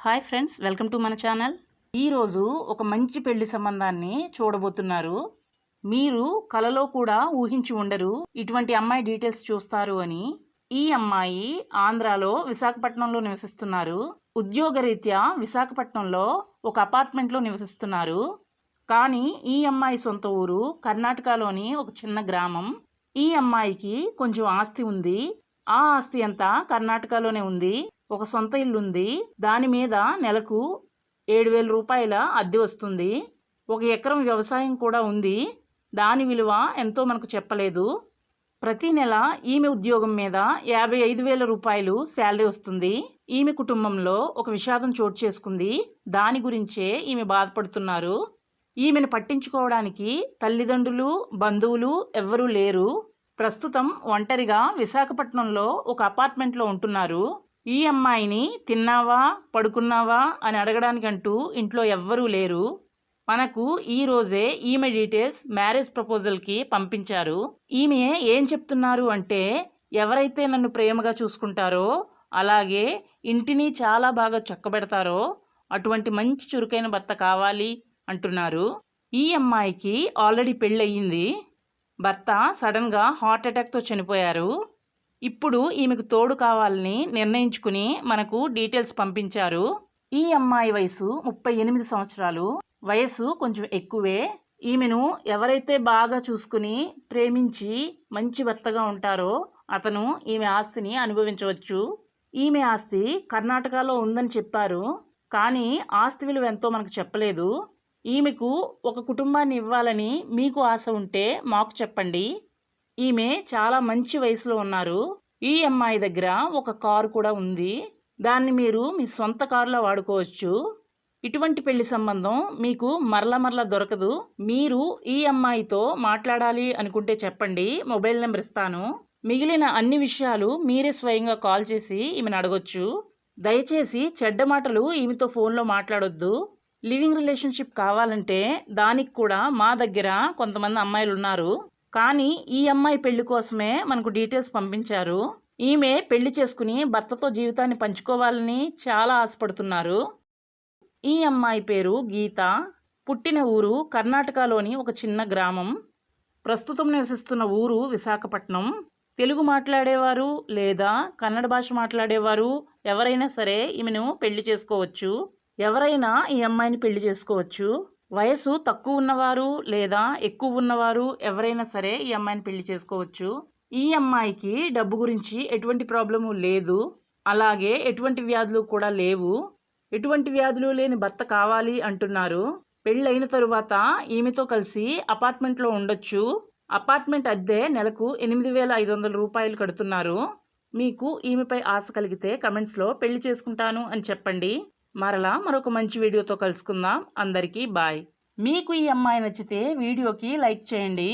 Hi friends, welcome to మన channel. ఈరోజు ఒక మంచి పెళ్లి సంబంధాన్ని చూడబోతున్నారు. మీరు కలలో కూడా ఊహించి ఉండరు ఇటువంటి అమ్మాయి డీటెయిల్స్ చూస్తారు అని. ఈ అమ్మాయి ఆంధ్రాలో విశాఖపట్నంలో నివసిస్తున్నారు. ఉద్యోగరీత్యా విశాఖపట్నంలో ఒక అపార్ట్మెంట్లో నివసిస్తున్నారు. కానీ ఈ అమ్మాయి సొంత ఊరు కర్ణాటకలోని ఒక చిన్న గ్రామం. ఈ అమ్మాయికి కొంచెం ఆస్తి ఉంది. ఆ ఆస్తి అంతా కర్ణాటకలోనే ఉంది. ఒక సొంత ఇల్లు ఉంది. దాని మీద నెలకు 7,000 రూపాయల అద్దె వస్తుంది. 1 ఎకరం వ్యవసాయం కూడా ఉంది. దాని విలువ ఎంతో మనకు చెప్పలేదు. ప్రతి నెల ఈమె ఉద్యోగం మీద 55,000 రూపాయలు శాలరీ వస్తుంది. ఈమె కుటుంబంలో ఒక విషాదం చోటు చేసుకుంది. దాని గురించే ఈమె బాధపడుతున్నారు. ఈమెను పట్టించుకోవడానికి తల్లిదండ్రులు, బంధువులు ఎవ్వరూ లేరు. ప్రస్తుతం ఒంటరిగా విశాఖపట్నంలో ఒక అపార్ట్మెంట్లో ఉంటున్నారు. ఈ అమ్మాయిని తిన్నావా, పడుకున్నావా అని అడగడానికంటూ ఇంట్లో ఎవ్వరూ లేరు. మనకు ఈరోజే ఈమె డీటెయిల్స్ మ్యారేజ్ ప్రపోజల్కి పంపించారు. ఈమె ఏం చెప్తున్నారు అంటే, ఎవరైతే నన్ను ప్రేమగా చూసుకుంటారో, అలాగే ఇంటిని చాలా బాగా చక్కబెడతారో అటువంటి మంచి చురుకైన భర్త కావాలి అంటున్నారు. ఈ అమ్మాయికి ఆల్రెడీ పెళ్ళయింది. భర్త సడన్గా హార్ట్ అటాక్తో చనిపోయారు. ఇప్పుడు ఈమెకు తోడు కావాలని నిర్ణయించుకుని మనకు డీటెయిల్స్ పంపించారు. ఈ అమ్మాయి వయసు 38 సంవత్సరాలు. వయసు కొంచెం ఎక్కువే. ఈమెను ఎవరైతే బాగా చూసుకుని ప్రేమించి మంచి భర్తగా ఉంటారో అతను ఈమె ఆస్తిని అనుభవించవచ్చు. ఈమె ఆస్తి కర్ణాటకలో ఉందని చెప్పారు. కానీ ఆస్తి విలువ ఎంతో మనకు చెప్పలేదు. ఈమెకు ఒక కుటుంబాన్ని ఇవ్వాలని మీకు ఆశ ఉంటే మాకు చెప్పండి. ఈమె చాలా మంచి వయసులో ఉన్నారు. ఈ అమ్మాయి దగ్గర ఒక కారు కూడా ఉంది. దాన్ని మీరు మీ సొంత కారులో వాడుకోవచ్చు. ఇటువంటి పెళ్లి సంబంధం మీకు మరల దొరకదు. మీరు ఈ అమ్మాయితో మాట్లాడాలి అనుకుంటే చెప్పండి, మొబైల్ నెంబర్ ఇస్తాను. మిగిలిన అన్ని విషయాలు మీరే స్వయంగా కాల్ చేసి ఈమెను అడగొచ్చు. దయచేసి చెడ్డ మాటలు ఈమెతో ఫోన్లో మాట్లాడొద్దు. లివింగ్ రిలేషన్షిప్ కావాలంటే దానికి కూడా మా దగ్గర కొంతమంది అమ్మాయిలు ఉన్నారు. కానీ ఈ అమ్మాయి పెళ్లి కోసమే మనకు డీటెయిల్స్ పంపించారు. ఈమె పెళ్లి చేసుకుని భర్తతో జీవితాన్ని పంచుకోవాలని చాలా ఆశపడుతున్నారు. ఈ అమ్మాయి పేరు గీత. పుట్టిన ఊరు కర్ణాటకలోని ఒక చిన్న గ్రామం. ప్రస్తుతం నివసిస్తున్న ఊరు విశాఖపట్నం. తెలుగు మాట్లాడేవారు లేదా కన్నడ భాష మాట్లాడేవారు ఎవరైనా సరే ఈమెను పెళ్లి చేసుకోవచ్చు. ఎవరైనా ఈ అమ్మాయిని పెళ్లి చేసుకోవచ్చు. వయసు తక్కువ ఉన్నవారు లేదా ఎక్కువ ఉన్నవారు ఎవరైనా సరే ఈ అమ్మాయిని పెళ్లి చేసుకోవచ్చు. ఈ అమ్మాయికి డబ్బు గురించి ఎటువంటి ప్రాబ్లము లేదు. అలాగే ఎటువంటి వ్యాధులు కూడా లేవు. ఎటువంటి వ్యాధులు లేని భర్త కావాలి అంటున్నారు. పెళ్ళైన తరువాత ఈమెతో కలిసి అపార్ట్మెంట్లో ఉండొచ్చు. అపార్ట్మెంట్ అద్దె నెలకు 8,500 రూపాయలు కడుతున్నారు. మీకు ఈమెపై ఆశ కలిగితే కమెంట్స్లో పెళ్లి చేసుకుంటాను అని చెప్పండి. మరలా మరొక మంచి వీడియోతో కలుసుకుందాం. అందరికీ బాయ్. మీకు ఈ అమ్మాయి నచ్చితే వీడియోకి లైక్ చేయండి.